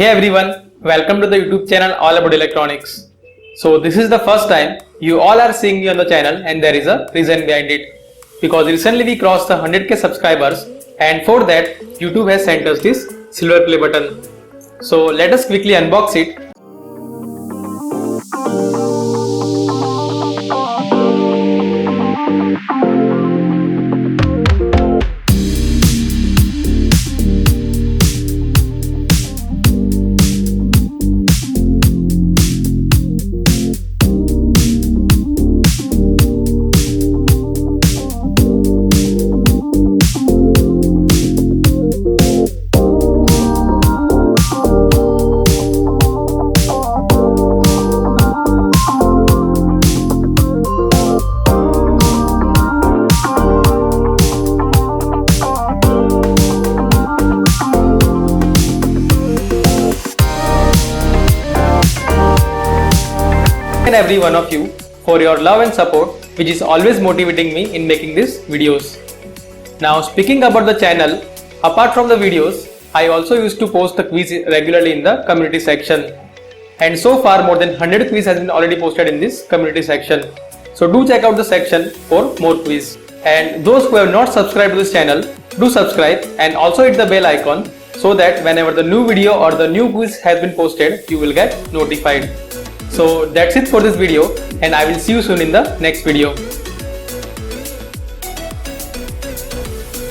Hey everyone, welcome to the YouTube channel All About Electronics. So this is the first time you all are seeing me on the channel, and there is a reason behind it. Because recently we crossed the 100k subscribers, and for that YouTube has sent us this silver play button. So let us quickly unbox it. And every one of you for your love and support, which is always motivating me in making these videos. Now speaking about the channel, apart from the videos, I also used to post the quiz regularly in the community section. And so far more than 100 quiz has been already posted in this community section. So do check out the section for more quiz. And those who have not subscribed to this channel, do subscribe and also hit the bell icon so that whenever the new video or the new quiz has been posted, you will get notified. So that's it for this video, and I will see you soon in the next video.